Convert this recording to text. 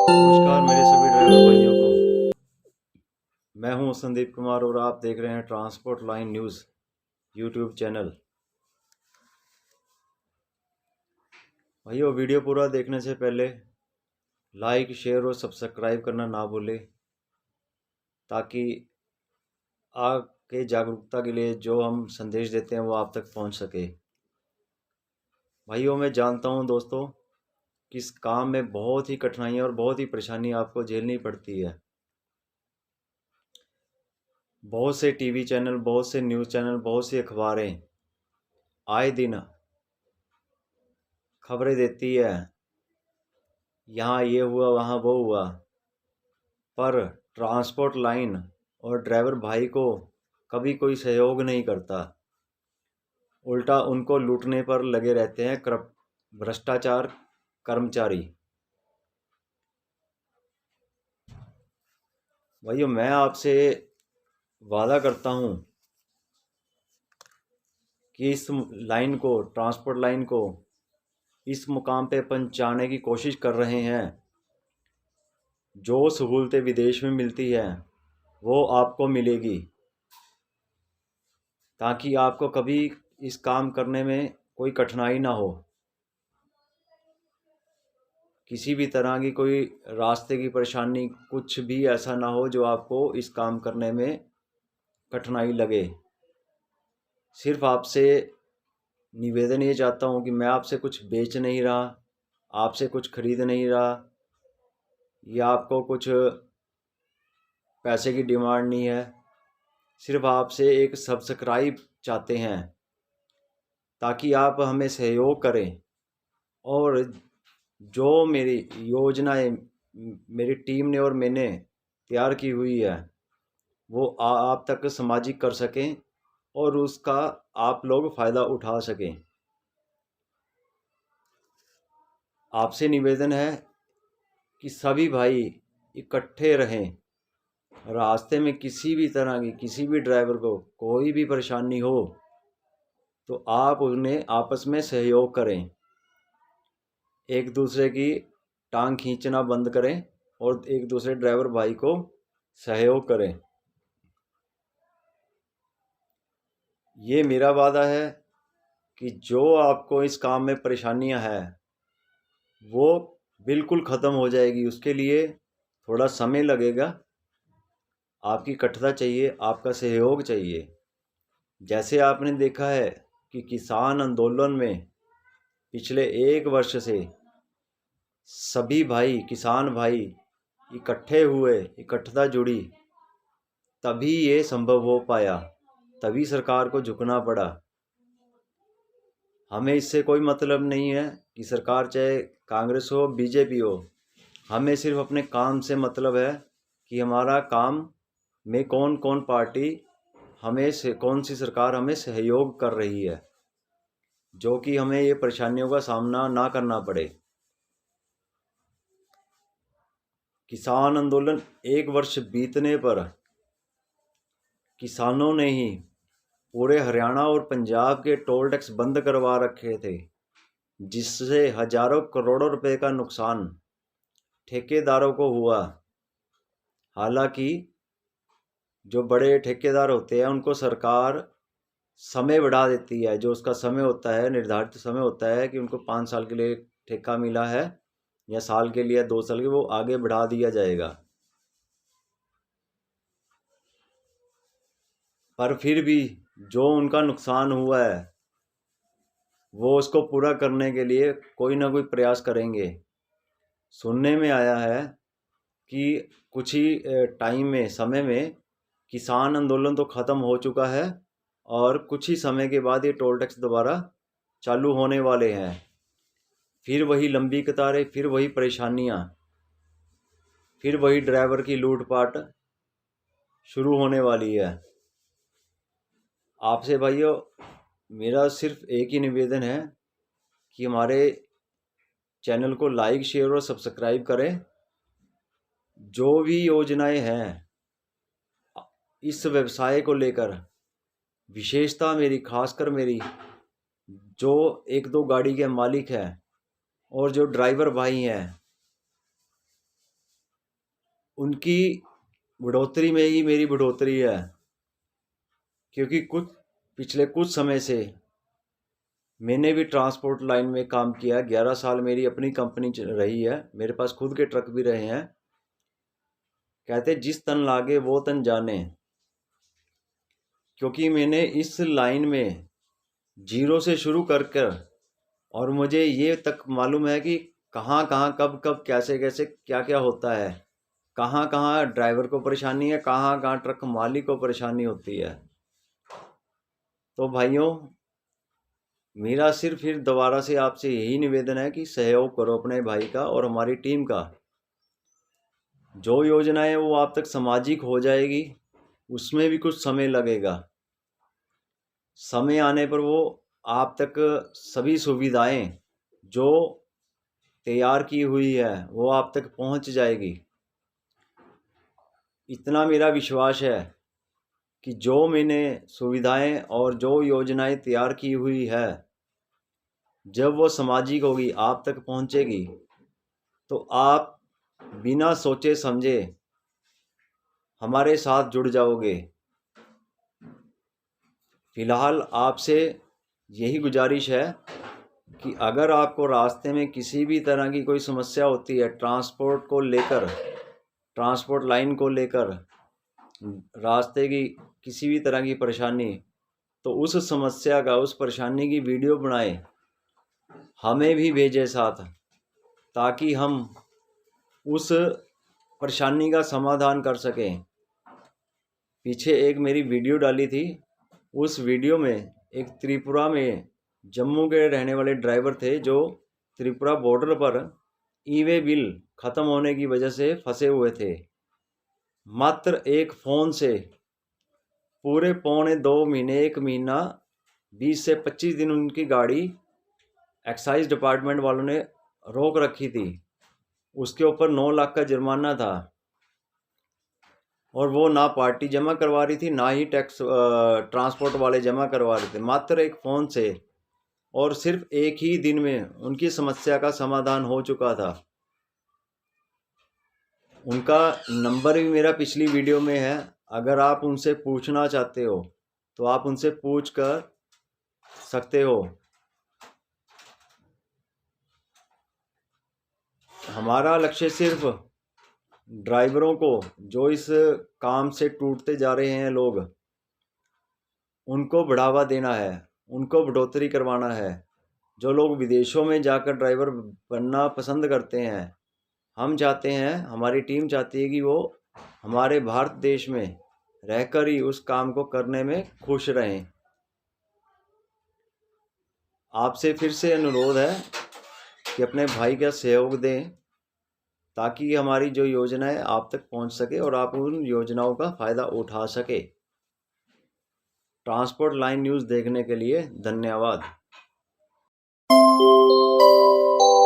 नमस्कार मेरे सभी ड्राइवर भाइयों को। मैं हूं संदीप कुमार और आप देख रहे हैं transport line news YouTube channel. भाइयों, वीडियो पूरा देखने से पहले लाइक शेयर और सब्सक्राइब करना ना भूलें, ताकि आगे जागरूकता के लिए जो हम संदेश देते हैं वो आप तक पहुंच सके। भाइयों, मैं जानता हूं दोस्तों कि इस काम में बहुत ही कठिनाइयाँ और बहुत ही परेशानी आपको झेलनी पड़ती है। बहुत से टीवी चैनल, बहुत से न्यूज़ चैनल, बहुत सी अखबारें आए दिन खबरें देती है, यहाँ ये हुआ वहाँ वो हुआ, पर ट्रांसपोर्ट लाइन और ड्राइवर भाई को कभी कोई सहयोग नहीं करता। उल्टा उनको लूटने पर लगे रहते हैं भ्रष्टाचार कर्मचारी। भाइयों, मैं आपसे वादा करता हूँ कि इस लाइन को, ट्रांसपोर्ट लाइन को इस मुकाम पे पहुंचाने की कोशिश कर रहे हैं। जो सहूलतें विदेश में मिलती हैं वो आपको मिलेगी, ताकि आपको कभी इस काम करने में कोई कठिनाई ना हो। किसी भी तरह की कोई रास्ते की परेशानी, कुछ भी ऐसा ना हो जो आपको इस काम करने में कठिनाई लगे। सिर्फ आपसे निवेदन ये चाहता हूँ कि मैं आपसे कुछ बेच नहीं रहा, आपसे कुछ खरीद नहीं रहा, या आपको कुछ पैसे की डिमांड नहीं है। सिर्फ आपसे एक सब्सक्राइब चाहते हैं, ताकि आप हमें सहयोग करें और जो मेरी योजनाएं मेरी टीम ने और मैंने तैयार की हुई है वो आप तक सामाजिक कर सकें और उसका आप लोग फ़ायदा उठा सकें। आपसे निवेदन है कि सभी भाई इकट्ठे रहें। रास्ते में किसी भी तरह की, किसी भी ड्राइवर को कोई भी परेशानी हो तो आप उन्हें आपस में सहयोग करें। एक दूसरे की टांग खींचना बंद करें और एक दूसरे ड्राइवर भाई को सहयोग करें। ये मेरा वादा है कि जो आपको इस काम में परेशानियां हैं वो बिल्कुल ख़त्म हो जाएगी। उसके लिए थोड़ा समय लगेगा, आपकी कठिनता चाहिए, आपका सहयोग चाहिए। जैसे आपने देखा है कि किसान आंदोलन में पिछले 1 वर्ष से सभी भाई, किसान भाई इकट्ठे हुए, इकट्ठता जुड़ी, तभी ये संभव हो पाया, तभी सरकार को झुकना पड़ा। हमें इससे कोई मतलब नहीं है कि सरकार चाहे कांग्रेस हो, बीजेपी हो। हमें सिर्फ अपने काम से मतलब है कि हमारा काम में कौन कौन पार्टी हमें से, कौन सी सरकार हमें सहयोग कर रही है, जो कि हमें ये परेशानियों का सामना ना करना पड़े। किसान आंदोलन 1 वर्ष बीतने पर किसानों ने ही पूरे हरियाणा और पंजाब के टोल टैक्स बंद करवा रखे थे, जिससे हजारों करोड़ों रुपए का नुकसान ठेकेदारों को हुआ। हालांकि जो बड़े ठेकेदार होते हैं उनको सरकार समय बढ़ा देती है। जो उसका समय होता है, निर्धारित समय होता है कि उनको 5 साल के लिए ठेका मिला है या साल के लिए 2 साल के, वो आगे बढ़ा दिया जाएगा। पर फिर भी जो उनका नुकसान हुआ है वो उसको पूरा करने के लिए कोई ना कोई प्रयास करेंगे। सुनने में आया है कि कुछ ही टाइम में, समय में किसान आंदोलन तो ख़त्म हो चुका है और कुछ ही समय के बाद ये टोल टैक्स दोबारा चालू होने वाले हैं। फिर वही लंबी कतारें, फिर वही परेशानियां, फिर वही ड्राइवर की लूटपाट शुरू होने वाली है। आपसे भाइयों मेरा सिर्फ एक ही निवेदन है कि हमारे चैनल को लाइक, शेयर और सब्सक्राइब करें। जो भी योजनाएं हैं इस व्यवसाय को लेकर, विशेषता मेरी, खासकर मेरी जो 1-2 गाड़ी के मालिक हैं और जो ड्राइवर भाई हैं, उनकी बढ़ोतरी में ही मेरी बढ़ोतरी है, क्योंकि पिछले कुछ समय से मैंने भी ट्रांसपोर्ट लाइन में काम किया। 11 साल मेरी अपनी कंपनी रही है, मेरे पास खुद के ट्रक भी रहे हैं। कहते जिस तन लागे वो तन जाने, क्योंकि मैंने इस लाइन में जीरो से शुरू कर और मुझे ये तक मालूम है कि कहाँ कहाँ कब कब कैसे कैसे क्या क्या होता है, कहाँ कहाँ ड्राइवर को परेशानी है, कहाँ कहाँ ट्रक मालिक को परेशानी होती है। तो भाइयों, मेरा सिर्फ फिर दोबारा से आपसे यही निवेदन है कि सहयोग करो अपने भाई का और हमारी टीम का। जो योजना है वो आप तक सामाजिक हो जाएगी, उसमें भी कुछ समय लगेगा। समय आने पर वो आप तक सभी सुविधाएं जो तैयार की हुई है वो आप तक पहुंच जाएगी। इतना मेरा विश्वास है कि जो मैंने सुविधाएं और जो योजनाएं तैयार की हुई है, जब वो सामाजिक होगी, आप तक पहुंचेगी, तो आप बिना सोचे समझे हमारे साथ जुड़ जाओगे। फिलहाल आपसे यही गुजारिश है कि अगर आपको रास्ते में किसी भी तरह की कोई समस्या होती है, ट्रांसपोर्ट को लेकर, ट्रांसपोर्ट लाइन को लेकर, रास्ते की किसी भी तरह की परेशानी, तो उस समस्या का, उस परेशानी की वीडियो बनाए, हमें भी भेजें साथ, ताकि हम उस परेशानी का समाधान कर सकें। पीछे एक मेरी वीडियो डाली थी, उस वीडियो में एक त्रिपुरा में जम्मू के रहने वाले ड्राइवर थे जो त्रिपुरा बॉर्डर पर ई-वे बिल ख़त्म होने की वजह से फंसे हुए थे। मात्र एक फ़ोन से पूरे पौने 2 महीने, 1 महीना, 20 से 25 दिन उनकी गाड़ी एक्साइज डिपार्टमेंट वालों ने रोक रखी थी। उसके ऊपर 9 लाख का जुर्माना था और वो ना पार्टी जमा करवा रही थी, ना ही टैक्स ट्रांसपोर्ट वाले जमा करवा रहे थे। मात्र एक फ़ोन से और सिर्फ एक ही दिन में उनकी समस्या का समाधान हो चुका था। उनका नंबर भी मेरा पिछली वीडियो में है, अगर आप उनसे पूछना चाहते हो तो आप उनसे पूछ कर सकते हो। हमारा लक्ष्य सिर्फ ड्राइवरों को, जो इस काम से टूटते जा रहे हैं लोग, उनको बढ़ावा देना है, उनको बढ़ोतरी करवाना है। जो लोग विदेशों में जाकर ड्राइवर बनना पसंद करते हैं, हम चाहते हैं, हमारी टीम चाहती है कि वो हमारे भारत देश में रहकर ही उस काम को करने में खुश रहें। आपसे फिर से अनुरोध है कि अपने भाई का सहयोग दें, ताकि हमारी जो योजना है आप तक पहुंच सके और आप उन योजनाओं का फ़ायदा उठा सके। ट्रांसपोर्ट लाइन न्यूज़ देखने के लिए धन्यवाद।